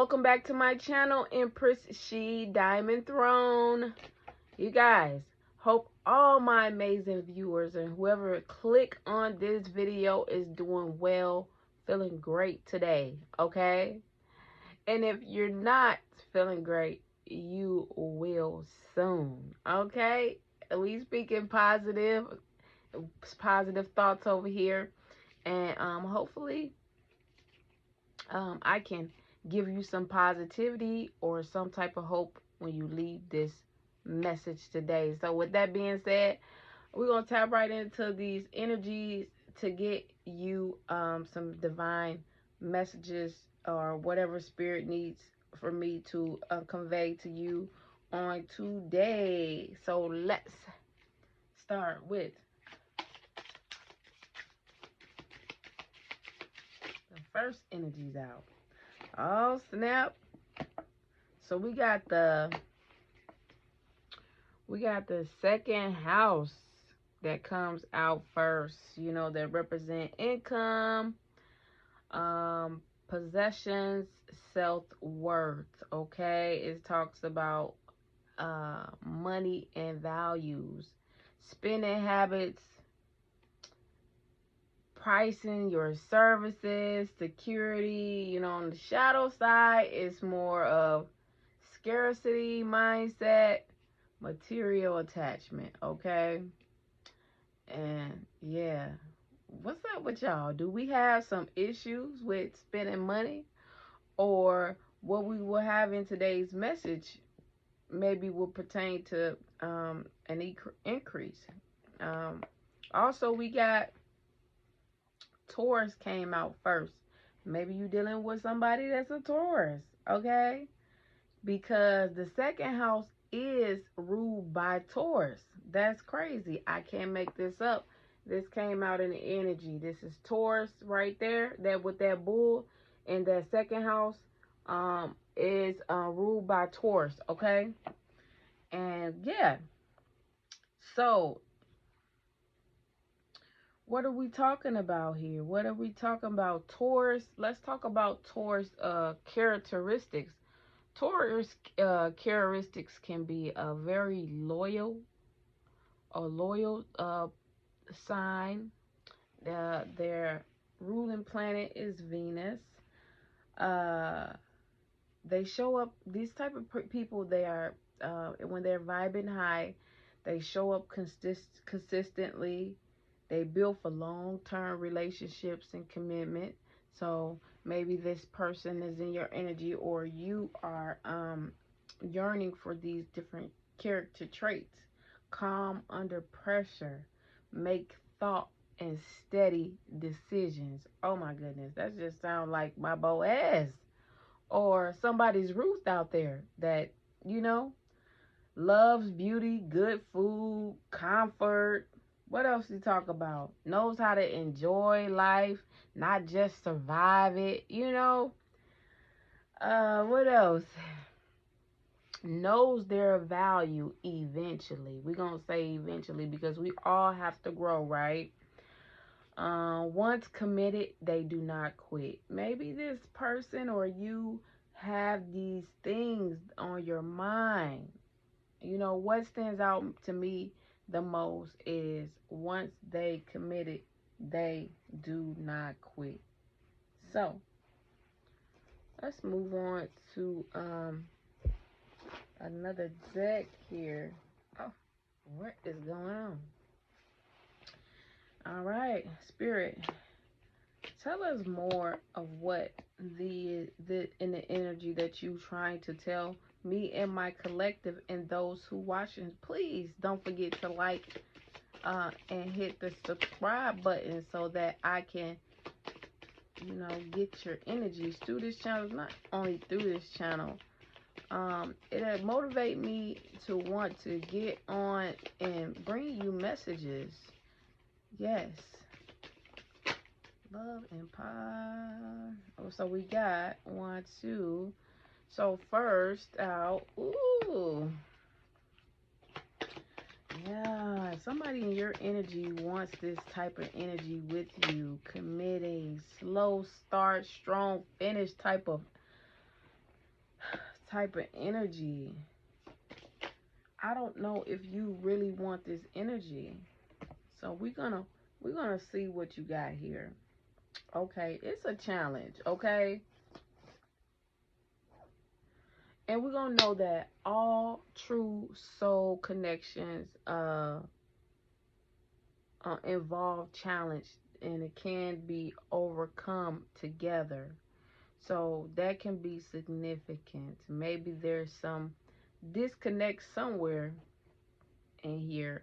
Welcome back to my channel, Empress She Diamond Throne. You guys, hope all my amazing viewers and whoever click on this video is doing well, feeling great today, okay? And if you're not feeling great, you will soon, okay? We speaking positive thoughts over here, and hopefully I can give you some positivity or some type of hope when you leave this message today. So with that being said, we're going to tap right into these energies to get you some divine messages or whatever spirit needs for me to convey to you on today. So let's start with the first energies out. Oh, snap. So we got the second house that comes out first, you know, that represent income, possessions, self-worth. Okay, it talks about money and values, spending habits, pricing your services, security. You know, on the shadow side, it's more of scarcity mindset, material attachment. Okay, and yeah, what's up with y'all? Do we have some issues with spending money, or what we will have in today's message maybe will pertain to an increase? Um, Also, we got Taurus came out first. Maybe you dealing with somebody that's a Taurus, okay? Because the second house is ruled by Taurus. That's crazy. I can't make this up. This came out in the energy. This is Taurus right there. That with that bull, and that second house is ruled by Taurus. Okay, and yeah. So what are we talking about here? What are we talking about? Taurus. Let's talk about Taurus characteristics. Taurus characteristics can be a very loyal sign. Their ruling planet is Venus. Uh, they show up. These type of people, they are when they're vibing high, they show up consistently. They build for long-term relationships and commitment. So maybe this person is in your energy, or you are yearning for these different character traits. Calm under pressure, make thought and steady decisions. Oh my goodness, that just sounds like my Boaz or somebody's Ruth out there that, you know, loves beauty, good food, comfort. What else do you talk about? Knows how to enjoy life, not just survive it, you know. What else? Knows their value eventually. We're going to say eventually because we all have to grow, right? Once committed, they do not quit. Maybe this person or you have these things on your mind. You know, what stands out to me the most is once they committed, they do not quit. So let's move on to another deck here. Oh, what is going on? All right, Spirit, tell us more of what the in the energy that you trying to tell me and my collective and those who watching. Please don't forget to like and hit the subscribe button so that I can, you know, get your energies through this channel. Not only through this channel, it'll motivate me to want to get on and bring you messages. Yes, love and power. Oh, so we got 1, 2. So first out, ooh, yeah, somebody in your energy wants this type of energy with you, committing, slow start, strong finish type of type of energy. I don't know if you really want this energy. So we're gonna see what you got here. Okay, it's a challenge, okay? And we're gonna know that all true soul connections involve challenge, and it can be overcome together. So that can be significant. Maybe there's some disconnect somewhere in here.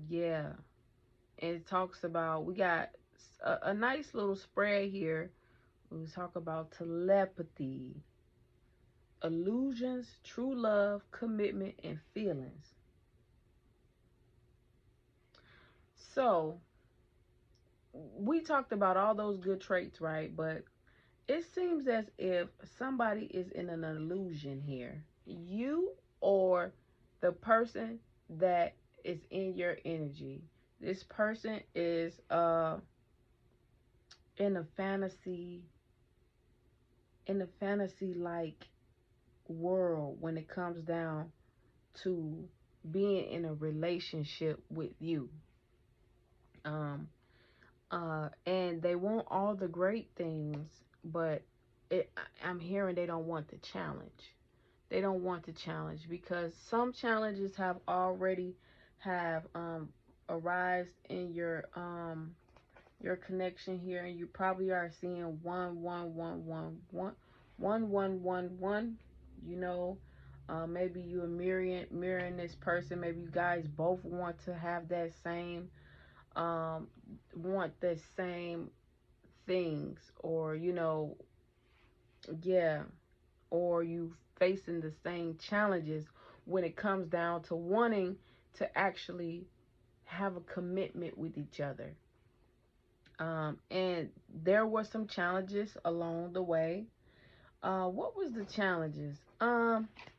Yeah. And it talks about, we got a nice little spread here. We talk about telepathy, illusions, true love, commitment, and feelings. So we talked about all those good traits, right? But it seems as if somebody is in an illusion here. You or the person that is in your energy. This person is in a fantasy, in a fantasy like world when it comes down to being in a relationship with you. Um and they want all the great things, but I'm hearing they don't want the challenge. They don't want the challenge because some challenges have already have arised in your connection here, and you probably are seeing 1 1 1 1 1 1 1 1. You know, maybe you are mirroring this person. Maybe you guys both want to have that same um want the same things, or yeah, or you facing the same challenges when it comes down to wanting to actually have a commitment with each other. And there were some challenges along the way. What was the challenges?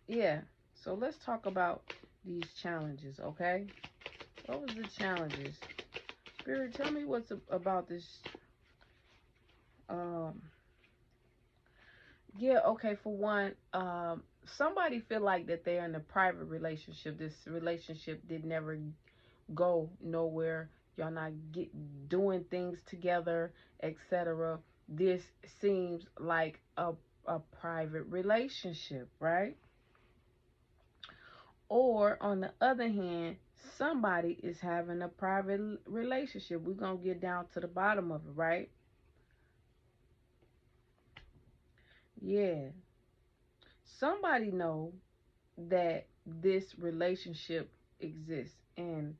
Yeah. So let's talk about these challenges, okay? What was the challenges? Spirit, tell me what's about this. Um, yeah, okay. For one, somebody feel like that they're in a private relationship. This relationship did never go nowhere. Y'all not get doing things together, etc. This seems like a private relationship, right? Or on the other hand, somebody is having a private relationship. We're gonna get down to the bottom of it, right? Yeah. Somebody know that this relationship exists, and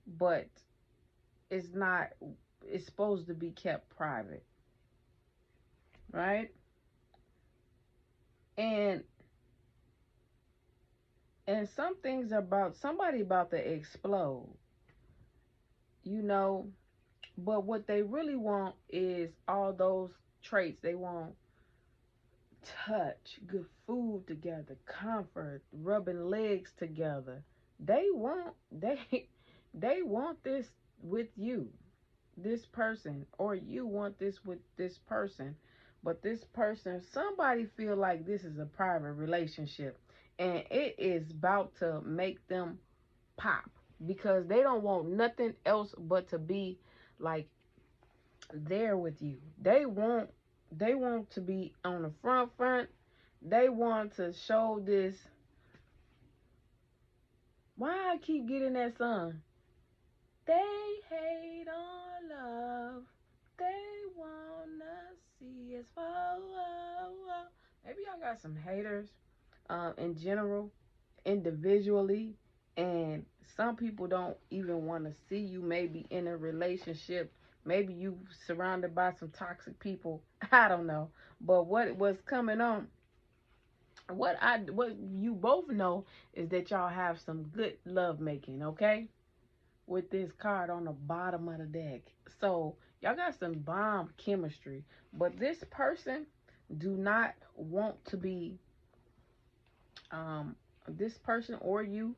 but it's not, it's supposed to be kept private, right? And some things are about somebody about to explode, you know. But what they really want is all those traits. They want touch, good food together, comfort, rubbing legs together. They want they want this with you, this person, or you want this with this person. But this person, somebody feel like this is a private relationship, and it is about to make them pop because they don't want nothing else but to be like there with you. They want to be on the front. They want to show this. Why I keep getting that song? They hate on love. They wanna see us fall. Maybe y'all got some haters in general, individually, and some people don't even want to see you maybe in a relationship. Maybe you surrounded by some toxic people. I don't know. But what was coming on, what you both know is that y'all have some good love making, okay? With this card on the bottom of the deck. So y'all got some bomb chemistry. But this person do not want to be this person or you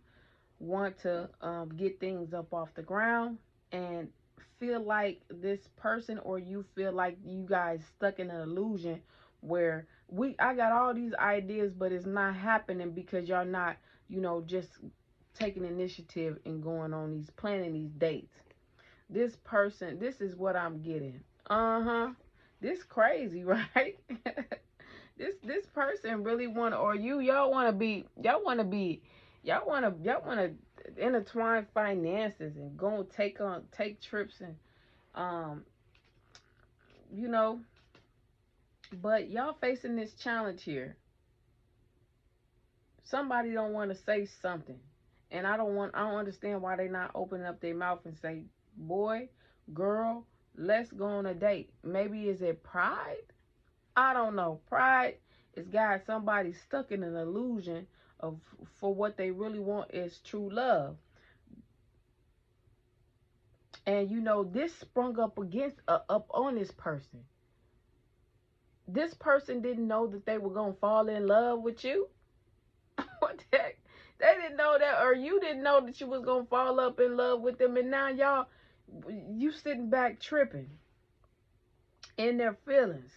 want to get things up off the ground, and feel like this person or you feel like you guys stuck in an illusion where I got all these ideas, but it's not happening because y'all not, just taking initiative and going on these, planning these dates. This person, this is what I'm getting. Uh-huh. This crazy, right? This person really want to, or y'all want to y'all want to intertwine finances and go and take trips and um you know, but y'all facing this challenge here. Somebody don't want to say something, and I don't understand why they not opening up their mouth and say, boy, girl, let's go on a date. Maybe is it pride? I don't know. Pride is got somebody stuck in an illusion of, for what they really want is true love. And this sprung up up on this person. This person didn't know that they were gonna fall in love with you. What the heck? They didn't know that, or you didn't know that you was gonna fall up in love with them, and now you sitting back tripping in their feelings,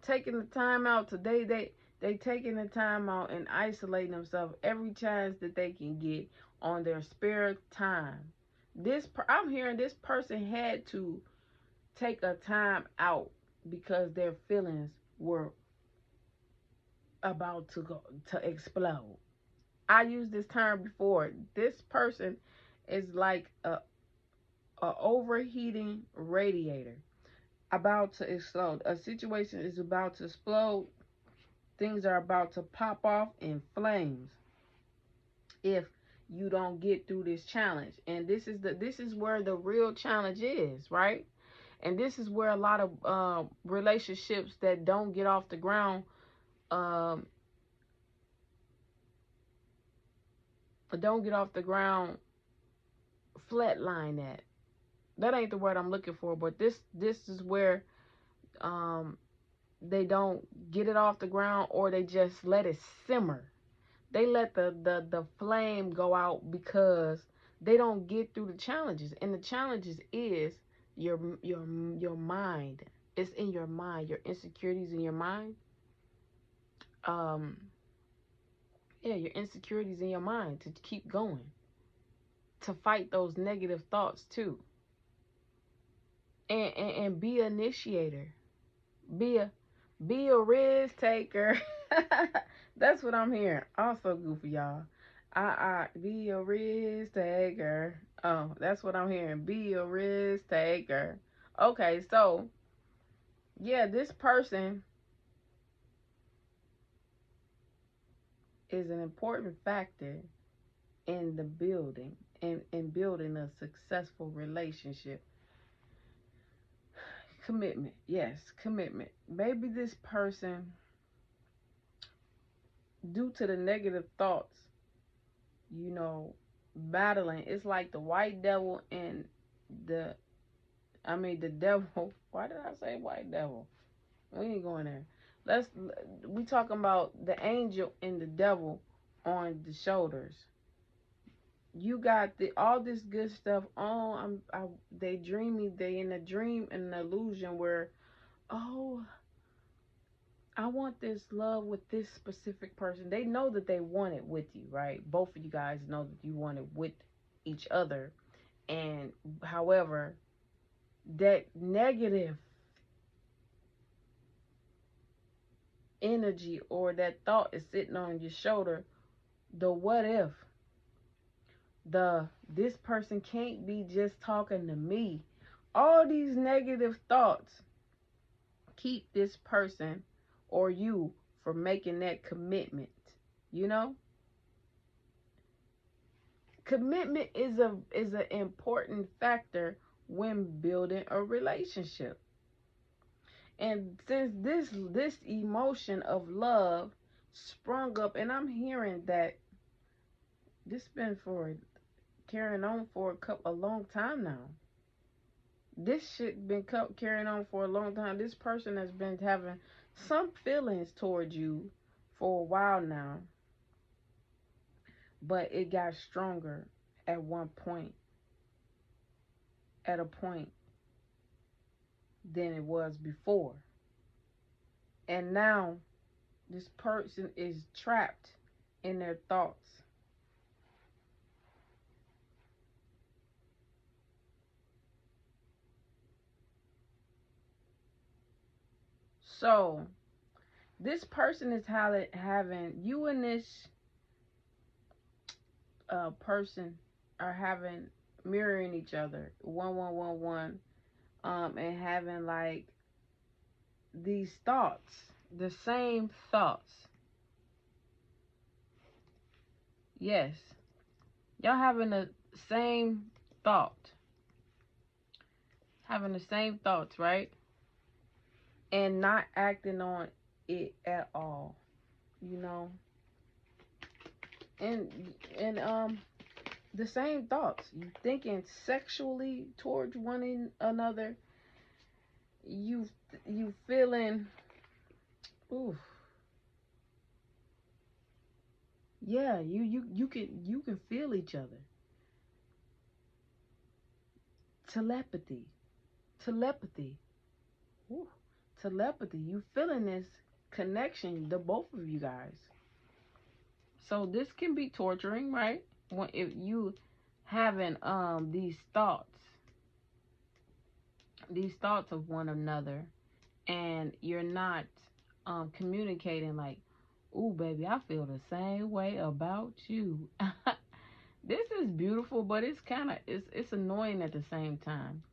taking the time out to they taking the time out and isolating themselves every chance that they can get on their spare time. I'm hearing this person had to take a time out because their feelings were about to go to explode. I used this term before. This person is like a overheating radiator about to explode. A situation is about to explode. Things are about to pop off in flames if you don't get through this challenge. And this is where the real challenge is, right? And this is where a lot of relationships that don't get off the ground um, flatline at. That ain't the word I'm looking for, but this is where um, they don't get it off the ground, or they just let it simmer. They let the flame go out because they don't get through the challenges. And the challenges is your mind. It's in your mind. Your insecurities in your mind. Um yeah, your insecurities in your mind to keep going. To fight those negative thoughts too. And be an initiator. Be a risk taker. That's what I'm hearing. Also goofy, y'all. I be a risk taker. Oh, that's what I'm hearing. Be a risk taker. Okay, so yeah, this person is an important factor in the building, in building a successful relationship. Commitment. Yes, commitment. Maybe this person, due to the negative thoughts, battling. It's like the white devil and the, the devil. Why did I say white devil? We ain't going there. We talking about the angel and the devil on the shoulders. You got all this good stuff on. They dreamy. They in a dream and an illusion where, oh, I want this love with this specific person. They know that they want it with you, right? Both of you guys know that you want it with each other. And however, that negative energy or that thought is sitting on your shoulder. The what if? This person can't be just talking to me. All these negative thoughts keep this person or you from making that commitment. You know? Commitment is an important factor when building a relationship. And since this emotion of love sprung up, and I'm hearing that this been for carrying on for a long time now. This shit been carrying on for a long time. This person has been having some feelings towards you for a while now, but it got stronger at one point, at a point than it was before. And now this person is trapped in their thoughts. So this person is having you and this person are having mirroring each other, 1111, and having like these thoughts, the same thoughts. Yes, y'all having the same thought, having the same thoughts, right? And not acting on it at all, you know. And and the same thoughts. You thinking sexually towards one another. You you feeling, ooh, yeah. You can feel each other. Telepathy, telepathy, ooh, telepathy. You feeling this connection, the both of you guys. So this can be torturing, right? When if you having these thoughts of one another, and you're not communicating like, ooh, baby, I feel the same way about you. This is beautiful, but it's kind of it's annoying at the same time.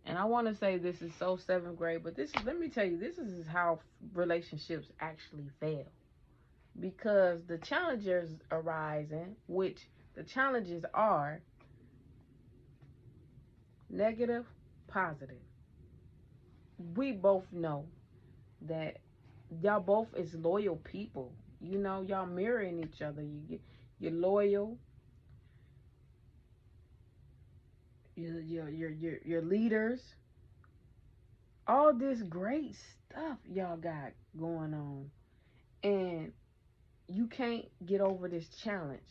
And I want to say this is so seventh grade, but this is, let me tell you, this is how relationships actually fail, because the challenges arising, which the challenges are negative, positive. We both know that y'all both is loyal people. You know, y'all mirroring each other. You're loyal. You're leaders. All this great stuff y'all got going on, and you can't get over this challenge.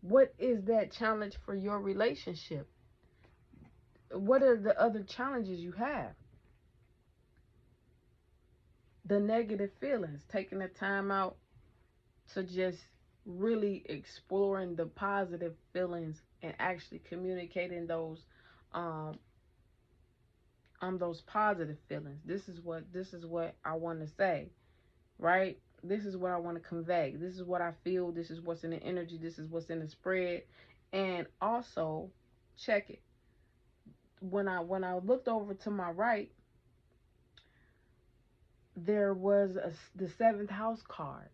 What is that challenge for your relationship? What are the other challenges you have? The negative feelings, taking the time out to just really exploring the positive feelings and actually communicating um those positive feelings. This is what I want to say, right? This is what I want to convey. This is what I feel. This is what's in the energy. This is what's in the spread. And also, check it. When I looked over to my right, there was the seventh house card.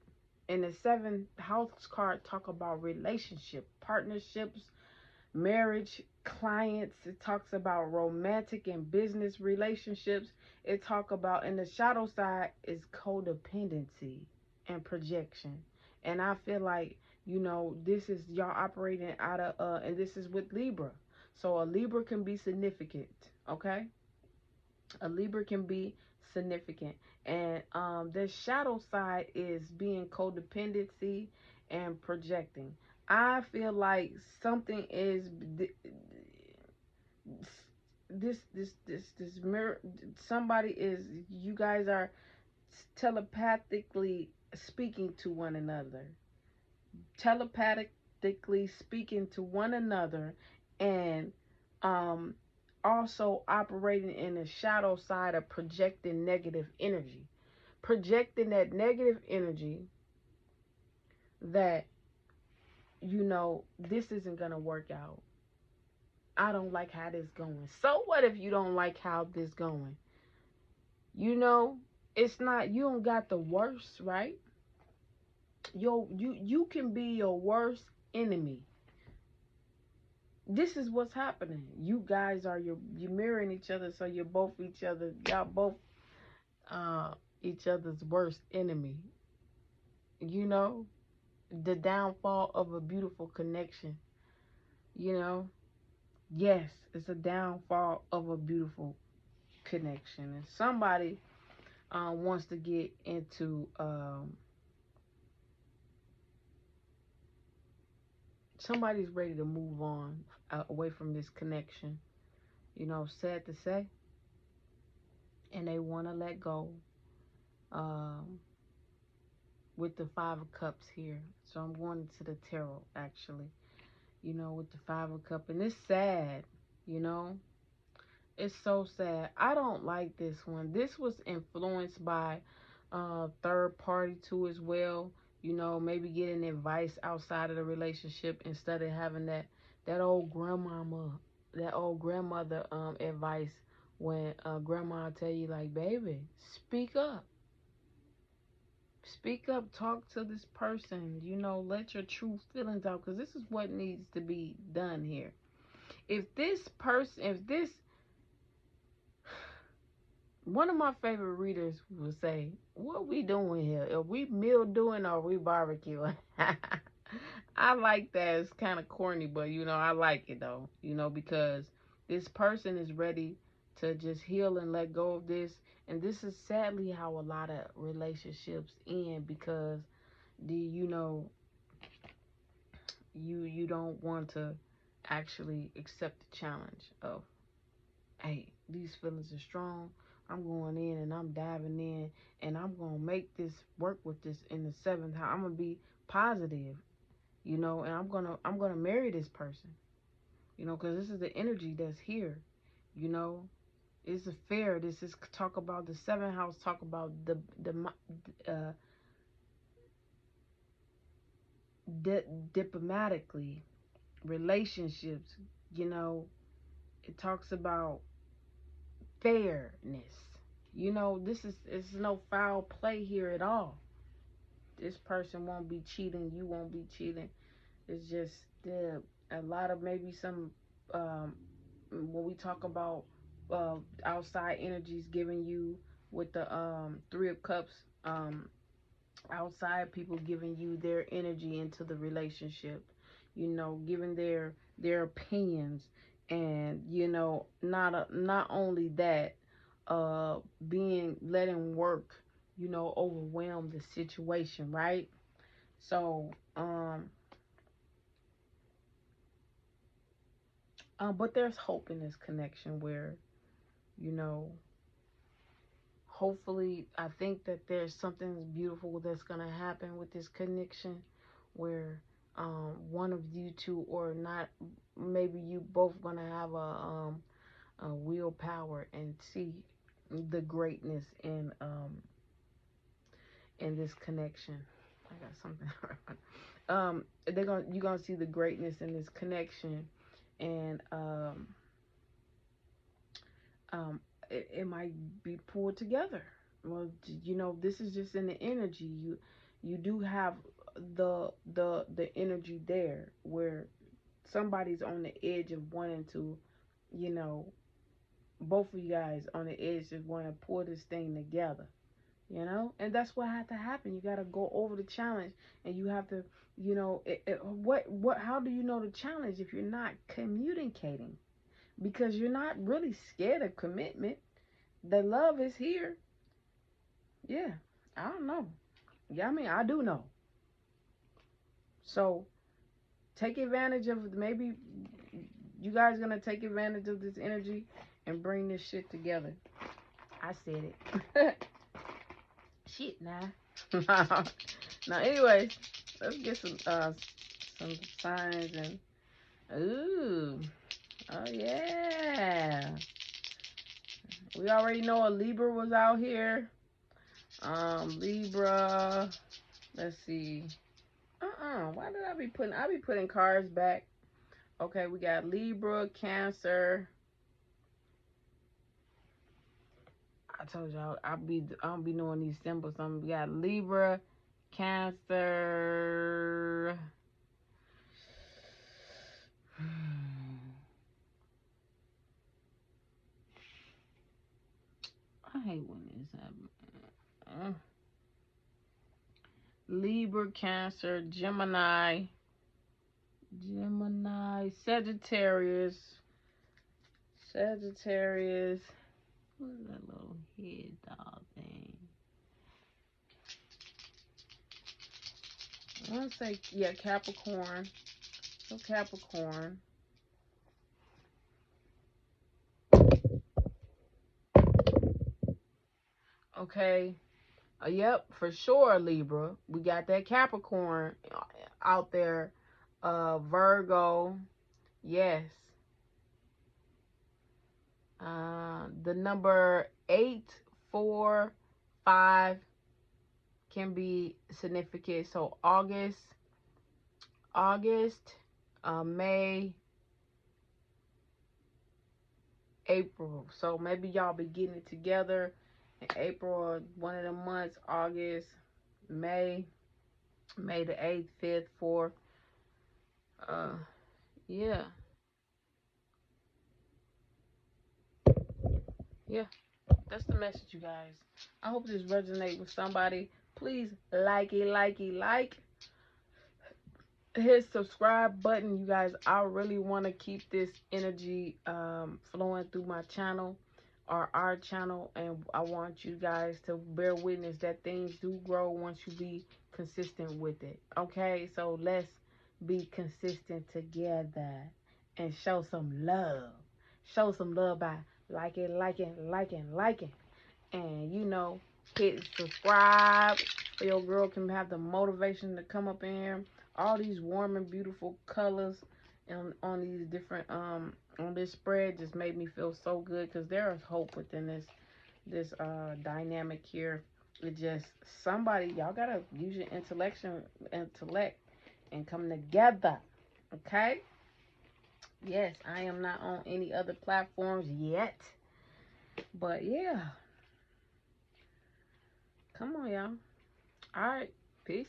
And the seventh house card talk about relationship, partnerships, marriage, clients. It talks about romantic and business relationships. It talk about, and the shadow side is codependency and projection. And I feel like, this is y'all operating out of and this is with Libra. So a Libra can be significant, okay? A Libra can be significant. And the shadow side is being codependency and projecting. I feel like something is this mirror. Somebody is, you guys are telepathically speaking to one another, telepathically speaking to one another, and um also operating in the shadow side of projecting negative energy, projecting that negative energy that, this isn't gonna work out. I don't like how this going. So what if you don't like how this going? You know, it's not, you don't got the worst, right? You can be your worst enemy. This is what's happening. You guys are you mirroring each other, so you're both y'all both uh each other's worst enemy. You know, the downfall of a beautiful connection, you know? Yes, it's a downfall of a beautiful connection. And somebody wants to get into somebody's ready to move on away from this connection, sad to say, and they want to let go. um, with the Five of Cups here. So I'm going into the tarot, actually, with the Five of Cups. And it's sad, you know. It's so sad. I don't like this one. This was influenced by third party too as well. Maybe getting advice outside of the relationship instead of having that old grandmother advice when grandma tell you like, baby, speak up. Speak up, talk to this person, let your true feelings out, because this is what needs to be done here. If this one of my favorite readers will say, what we doing here? Are we meal doing or are we barbecuing? I like that. It's kind of corny, but I like it though, because this person is ready to just heal and let go of this. And this is sadly how a lot of relationships end, because you don't want to actually accept the challenge of, hey, these feelings are strong. I'm going in and I'm diving in and I'm gonna make this work with this in the seventh house. I'm gonna be positive, and I'm gonna marry this person, because this is the energy that's here, you know. It's a fair. This is talk about the seventh house. Talk about uh, diplomatically relationships. You know, it talks about fairness. It's no foul play here at all. This person won't be cheating. You won't be cheating. It's just a lot of maybe some when we talk about outside energies giving you with the Three of Cups, outside people giving you their energy into the relationship, giving their opinions, and not only that, being letting work, overwhelm the situation, right? So but there's hope in this connection where, you know hopefully, I think that there's something beautiful that's going to happen with this connection where one of you two, or not, maybe you both going to have a willpower and see the greatness in this connection. I got something. You're gonna see the greatness in this connection, and um, it might be pulled together. Well, this is just in the energy. You do have the energy there where somebody's on the edge of wanting to, you know, both of you guys on the edge of wanting to pull this thing together. And that's what had to happen. You got to go over the challenge, and you have to, how do you know the challenge if you're not communicating? Because you're not really scared of commitment. The love is here. Yeah, I don't know. Yeah, I mean, I do know. So take advantage of, maybe you guys gonna take advantage of this energy and bring this shit together. I said it. Shit, nah. Now, anyways, let's get some signs and ooh, oh yeah. We already know a Libra was out here. Libra. Let's see. Why did I be putting cards back? Okay, we got Libra, Cancer. I told y'all I'll be knowing these symbols. We got Libra, Cancer. I hate when this happens. Libra, Cancer, Gemini, Sagittarius. What is that little head dog thing? I want to say, yeah, Capricorn. So Capricorn. Okay. Yep, for sure, Libra. We got that Capricorn out there. Virgo. Yes. The number 845 can be significant. So August, May, April. So maybe y'all be getting it together in April or one of the months, August, May, May the 8th, 5th, 4th. Uh, yeah, yeah, that's the message, you guys. I hope this resonates with somebody. Please like. Hit subscribe button, you guys. I really want to keep this energy flowing through my channel or our channel, and I want you guys to bear witness that things do grow once you be consistent with it. Okay, so let's be consistent together and show some love. Show some love by liking, and hit subscribe so your girl can have the motivation to come up in here. All these warm and beautiful colors on these different on this spread just made me feel so good, because there is hope within this dynamic here. It just, somebody, y'all gotta use your intellect and come together. Okay. Yes, I am not on any other platforms yet, but yeah, come on, y'all. All right. Peace.